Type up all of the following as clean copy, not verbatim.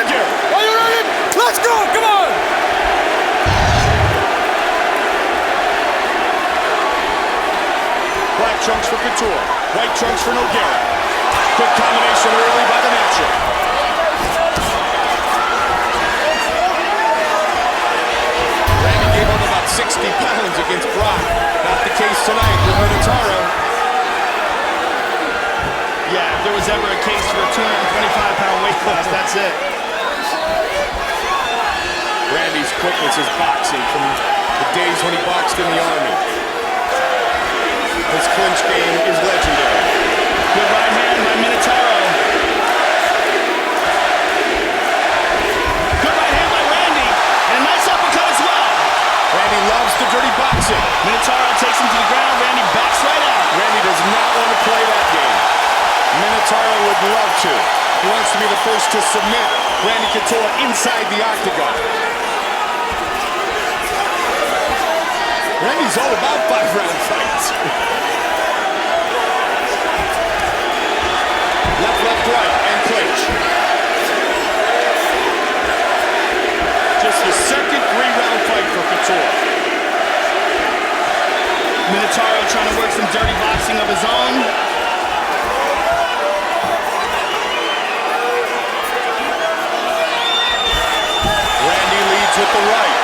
here. Are you ready? Let's go. Come on. Black trunks for Couture. White trunks for Nogueira. Good combination early by the natural. Randy gave up about 60 pounds against Brock. Not the case tonight with Minotauro. Yeah, if there was ever a case for a 225-pound weight class, that's it. Randy's quickness is boxing from the days when he boxed in the Army. His clinch game is legendary. Good right hand by Minotauro. Good right hand by Randy. And a nice uppercut as well. Randy loves the dirty boxing. Minotauro takes him to the ground. Randy backs right out. Randy does not want to play that game. Minotauro would love to. He wants to be the first to submit Randy Couture inside the octagon. Randy's all about 5-round fights. Left, right, and clinch. Just the second 3-round fight for Couture. Minotauro trying to work some dirty boxing of his own. Randy leads with the right.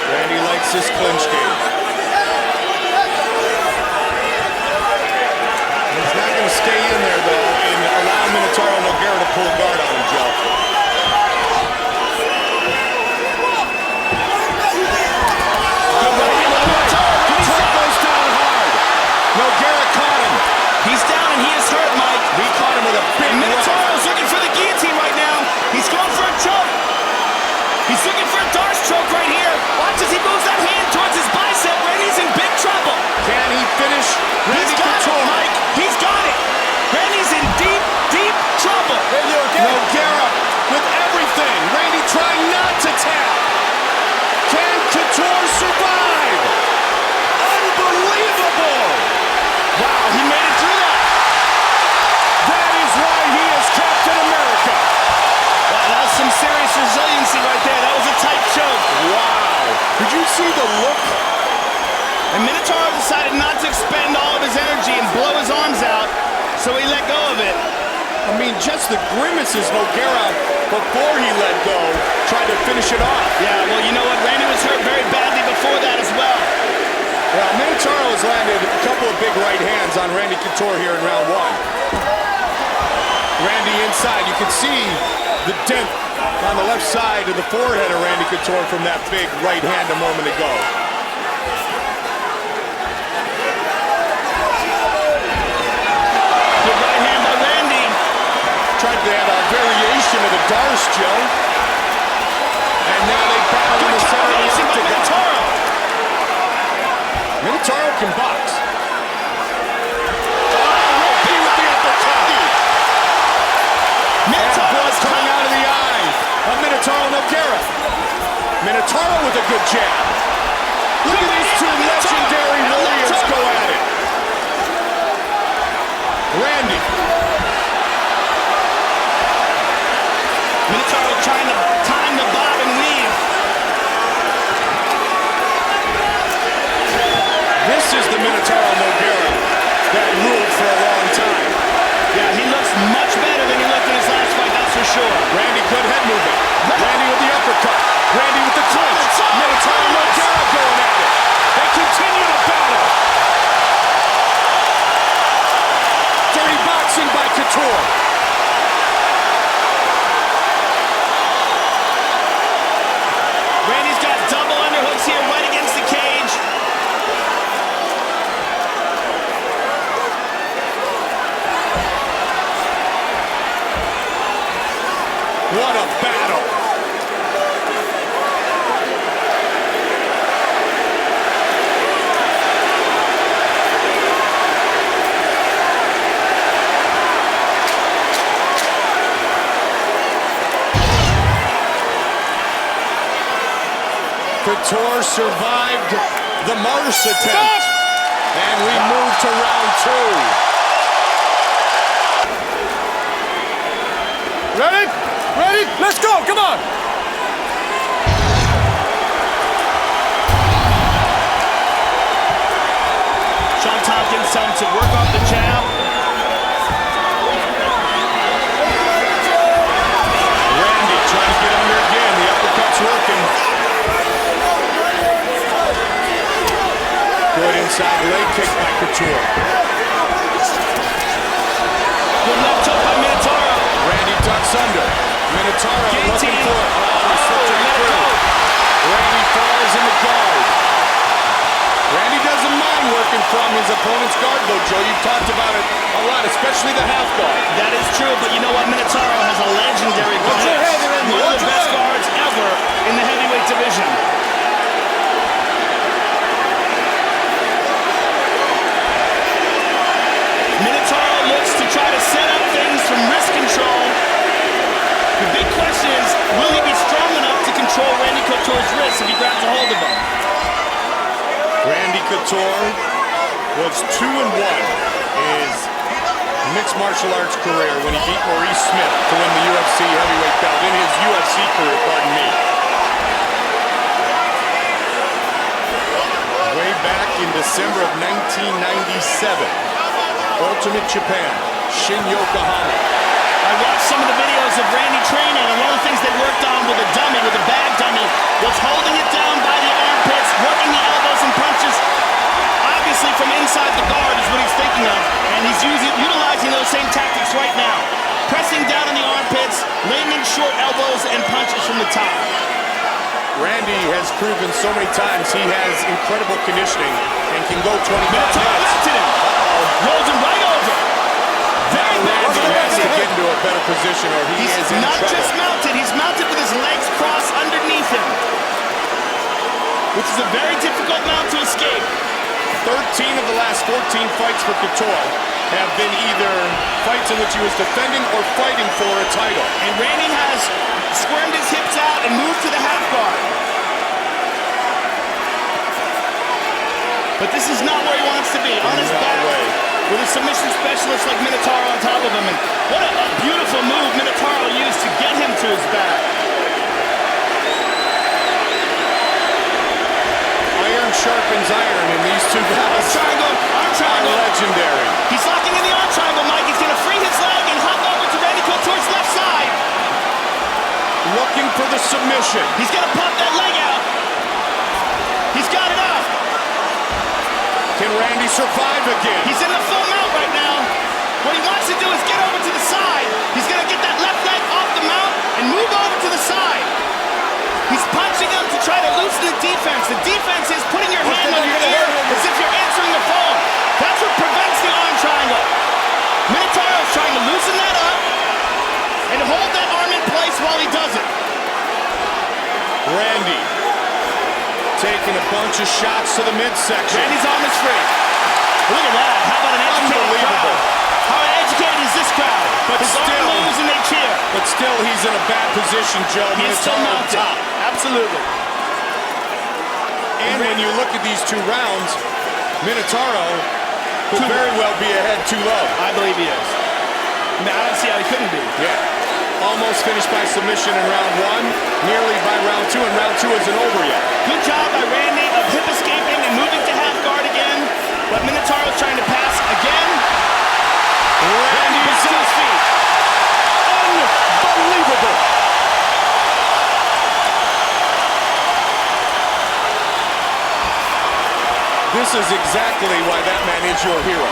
Randy likes his clinch game. He's not going to stay in there, though, and allow Minotauro Nogueira to pull guard on him, Joe. Nogueira caught him. He's down and he is hurt, Mike. He caught him with a big right. Minotauro's looking for the guillotine right now. He's going for a choke. He's looking for a Darce choke right here. Watch as he moves that hand towards his bicep. Randy's in big trouble. Can he finish Randy Couture? Mike. He's got it. Randy's in deep, deep trouble. Nogueira with everything. Randy trying not to tap. Can Couture survive? Unbelievable! Wow, he made it through that. That is why he is Captain America. Wow, that was some serious resiliency right there. That was a tight choke. Wow. Did you see the look? And Minotauro decided not to expend all of his energy and blow his arms out, so he let go of it. I mean, just the grimaces Nogueira before he let go tried to finish it off. Yeah, well, you know what? Randy was hurt very badly before that as well. Well, Minotauro has landed a couple of big right hands on Randy Couture here in round 1. Randy inside. You can see the dent on the left side of the forehead of Randy Couture from that big right hand a moment ago. Good right hand by Randy. Tried to have a variation of the Darce, Joe. And now they battle in the center of the octagon. Minotauro can box. Minotauro coming out of the eye of Minotauro Nogueira. Minotauro with a good jab. Look at these two legendary warriors go at it. Randy. Minotauro trying to time the bob and weave. This is the Minotauro Nogueira that ruled for a long time. Yeah, he looks much better than he looked in his last fight, that's for sure. Randy, good head movement. Randy with the uppercut. Randy with the clinch. Minotauro Nogueira going at it. They continue to battle. Dirty boxing by Couture. Randy's got double underhooks here right against the cage. What a battle. Couture survived the Mars attempt. And we move to round 2. Ready? Ready? Let's go. Come on. Sean Tompkins telling him to work off the jab. Randy trying to get under again. The uppercut's working. Good inside leg kick by Couture. Good left hook by Minotauro. Randy ducks under. Minotauro looking for it. Oh, he slipped right through. Randy falls in the guard. Randy doesn't mind working from his opponent's guard, though, Joe. You've talked about it a lot, especially the half guard. That is true, but you know what? Minotauro has a legendary guard. One of the best guards ever in the heavyweight division. Minotauro looks to try to set up things from wrist control. The big question is, will he be strong enough to control Randy Couture's wrist if he grabs a hold of him? Randy Couture was 2-1 in his mixed martial arts career when he beat Maurice Smith to win the UFC heavyweight belt in his UFC career, pardon me. Way back in December of 1997, Ultimate Japan, Shin Yokohama. I watched some of the videos of Randy training, and one of the things they worked on with a dummy, with a bag dummy, was holding it down by the armpits, working the elbows and punches. Obviously from inside the guard is what he's thinking of, and he's utilizing those same tactics right now. Pressing down on the armpits, landing short elbows and punches from the top. Randy has proven so many times he has incredible conditioning and can go 25 minutes. Lifted him. Rolls him right over. Very Randy has to get into a better position or he is in not trouble. just mounted, he's mounted with his legs crossed underneath him, which is a very difficult mount to escape. 13 of the last 14 fights for Couture have been either fights in which he was defending or fighting for a title. And Randy has squirmed his hips out and moved to the half guard. But this is not where he wants to be. On his back, with a submission specialist like Minotauro on top of him. And what a beautiful move Minotauro used to get him to his back. Iron sharpens iron, and these two guys Arm triangle. are legendary. He's locking in the arm triangle, Mike. He's going to free his leg and hop over to Randy Couture's left side. Looking for the submission. He's going to pop that leg out. He's got it up. Can Randy survive again? He's in the full mount right now. What he wants to do is get over to the side. He's going to get that left leg off the mount and move over to the side. He's punching him to try to loosen the defense. The defense is putting your hand on your ear as if you're answering the phone. That's what prevents the arm triangle. Minotauro's trying to loosen that up and hold that arm in place while he does it. Randy taking a bunch of shots to the midsection. Randy's arm is free. Look at that. How about an educated crowd? How educated is this crowd? But his still, arm moves and they cheer. But still, he's in a bad position, Joe. He's still mounted. Absolutely. And when you look at these two rounds, Minotauro could very well be ahead too low. I believe he is. I mean, I don't see how he couldn't be. Yeah. Almost finished by submission in round one, nearly by round two, and round two isn't over yet. Good job by Randy of hip escaping and moving to half guard again. But Minotauro's trying to pass again. Randy's to his feet. Unbelievable. This is exactly why that man is your hero.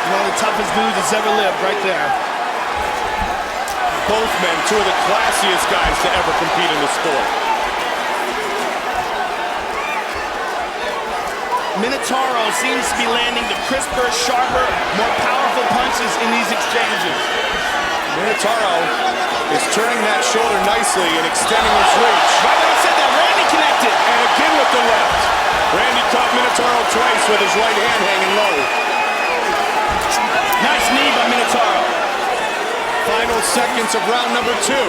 One of the toughest dudes that's ever lived right there. Both men, two of the classiest guys to ever compete in the sport. Minotauro seems to be landing the crisper, sharper, more powerful punches in these exchanges. Minotauro is turning that shoulder nicely and extending his reach. Right when I said that, Randy connected. And again with the left. Randy caught Minotauro twice with his right hand hanging low. Nice knee by Minotauro. Final seconds of round number two.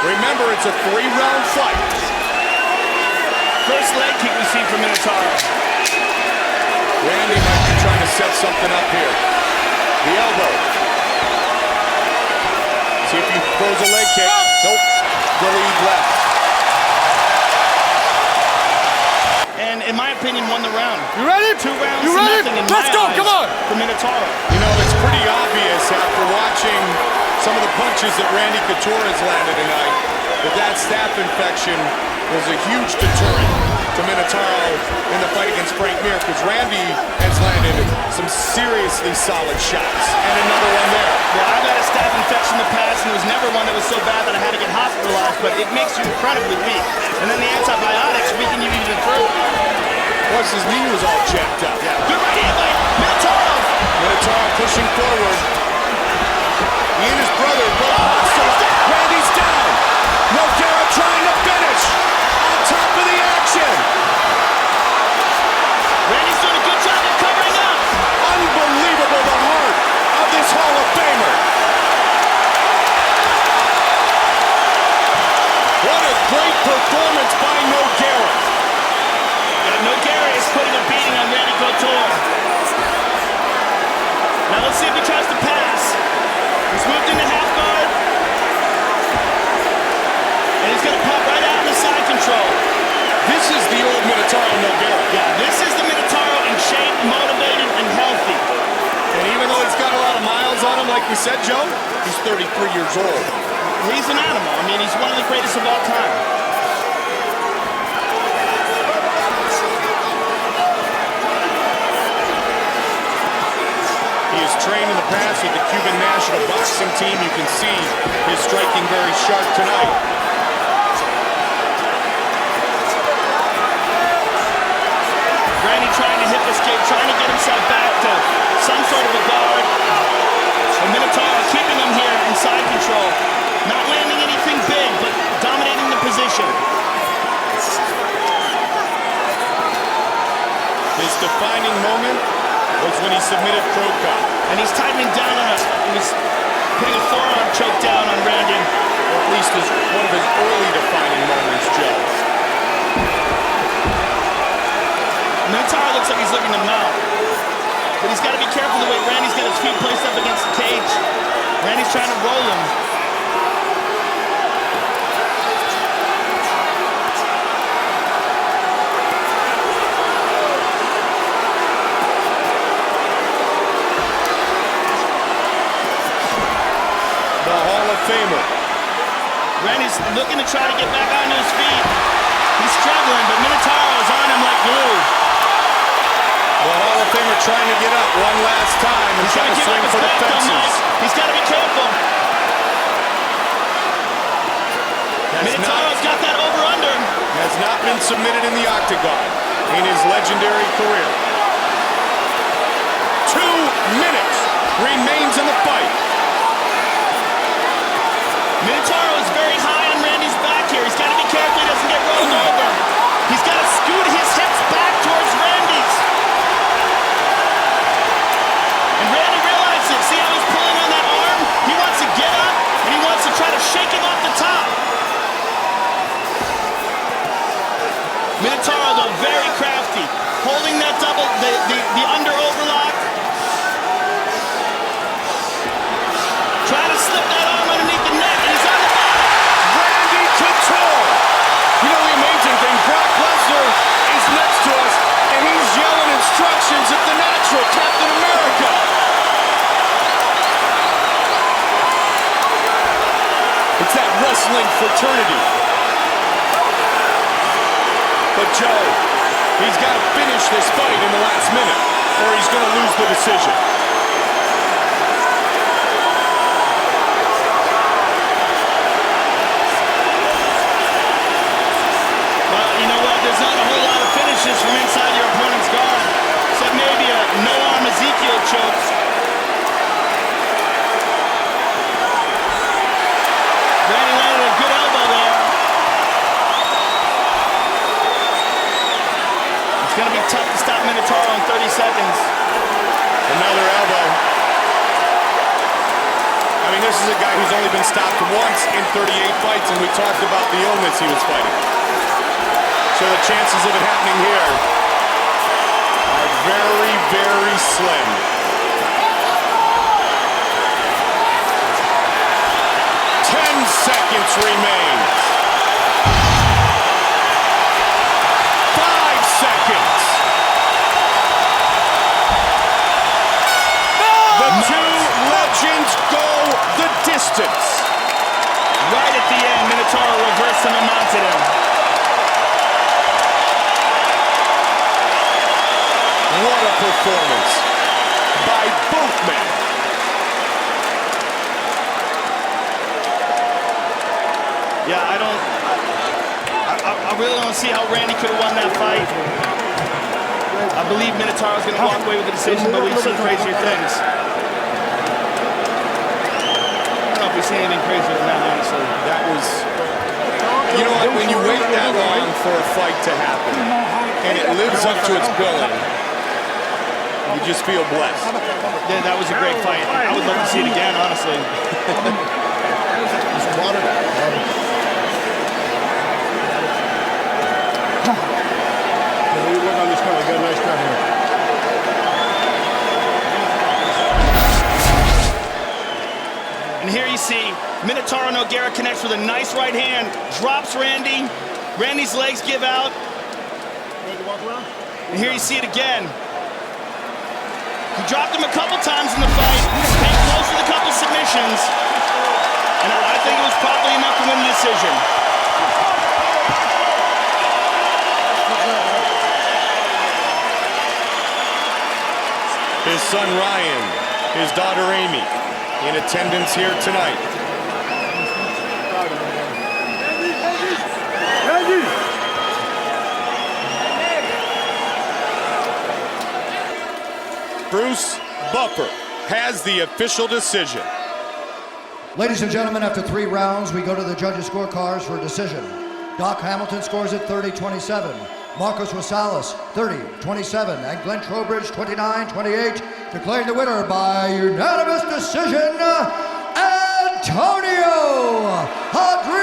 Remember, it's a 3-round fight. First leg kick we see from Minotauro. Randy might be trying to set something up here. The elbow. See if he throws a leg kick. Nope. The lead left. And in my opinion, won the round. You ready? 2 rounds You to ready? nothing in Let's my go, eyes come on. for Minotauro. You know, it's pretty obvious after watching some of the punches that Randy Couture has landed tonight that staph infection was a huge deterrent to Minotauro in the fight against Frank Mir, because Randy has landed some seriously solid shots. And another one there. Yeah, I've had a staph infection in the past, and it was never one that was so bad that I had to get hospitalized, but it makes you incredibly weak. And then the antibiotics weaken you even further. Plus, his knee was all jacked up. Yeah. Good right hand by Minotauro. Minotauro pushing forward. He and his brother both hostile. Randy's down. Nogueira trying to finish. On top of the action. Randy's doing a good job of covering up. Unbelievable, the heart of this Hall of Famer. What a great performance by Nogueira. Nogueira is putting a beating on Randy Couture. Now let's see if he tries to pass. He's moved into half guard. And he's going to pop right out in the side control. This is the old Minotauro Nogueira. Yeah, this is the Minotauro in shape, motivated, and healthy. And even though he's got a lot of miles on him, like we said, Joe, he's 33 years old. He's an animal. I mean, he's one of the greatest of all time. He has trained in the past with the Cuban national boxing team. You can see his striking very sharp tonight. Randy trying to hip escape, trying to get himself back to some sort of a guard. And Minotauro keeping him here in side control. Not landing anything big, but dominating the position. His defining moment was when he submitted Croca. And he's tightening down on us. He was putting a forearm choke down on Randy. Or at least one of his early defining moments, Joe. Minotauro looks like he's looking to mount. But he's got to be careful the way Randy's got his feet placed up against the cage. Randy's trying to roll him. The Hall of Famer. Randy's looking to try to get back onto his feet. He's struggling, but Minotauro is on him like glue. The Hall of Famer trying to get up one last time and trying to swing for the fences. He's got to be careful. Minotauro's got that over-under. Has not been submitted in the octagon in his legendary career. 2 minutes remains in the fight. Minotauro is very high on Randy's back here. He's got to be careful he doesn't get rolled over. He's got to scoot his hips back towards Randy's. And Randy realizes it. See how he's pulling on that arm? He wants to get up, and he wants to try to shake him off the top. Minotauro, though, very crafty. Holding that double, the under overlock. Trying to slip that arm underneath the neck, and he's on the bottom. Randy Couture. You know the amazing thing, Brock Lesnar is next to us, and he's yelling instructions at the natural, Captain America. It's that wrestling fraternity. But Joe, he's got to finish this fight in the last minute, or he's going to lose the decision. Well, you know what? There's not a whole lot of finishes from inside your opponent's guard, except maybe a no-arm Ezekiel choke. Randy landed a good elbow there. It's going to be tough to stop Minotauro in 30 seconds. Another elbow. I mean, this is a guy who's only been stopped once in 38 fights, and we talked about the illness he was fighting. So the chances of it happening here are very, very slim. 10 seconds remain. 5 seconds. The two legends go the distance. Right at the end, Minotauro reversed him and mounted him. What a performance by both men. Yeah, I really don't see how Randy could have won that fight. I believe Minotauro's going to walk away with the decision, but we've seen crazier things. I don't know if we've seen anything crazier than that, honestly. That was, you know what, when you wait that long for a fight to happen, and it lives up to its billing, you just feel blessed. Yeah, that was a great fight. I would love to see it again, honestly. And here you see Minotauro Nogueira connects with a nice right hand, drops Randy. Randy's legs give out. And here you see it again. He dropped him a couple times in the fight, came close with a couple submissions, and I think it was probably enough to win the decision. His son Ryan, his daughter Amy, in attendance here tonight. Bruce Buffer has the official decision. Ladies and gentlemen, after 3 rounds, we go to the judges' scorecards for a decision. Doc Hamilton scores it 30-27. Marcos Rosales, 30-27. And Glenn Trowbridge, 29-28. Declaring the winner by unanimous decision, Antonio Adriano.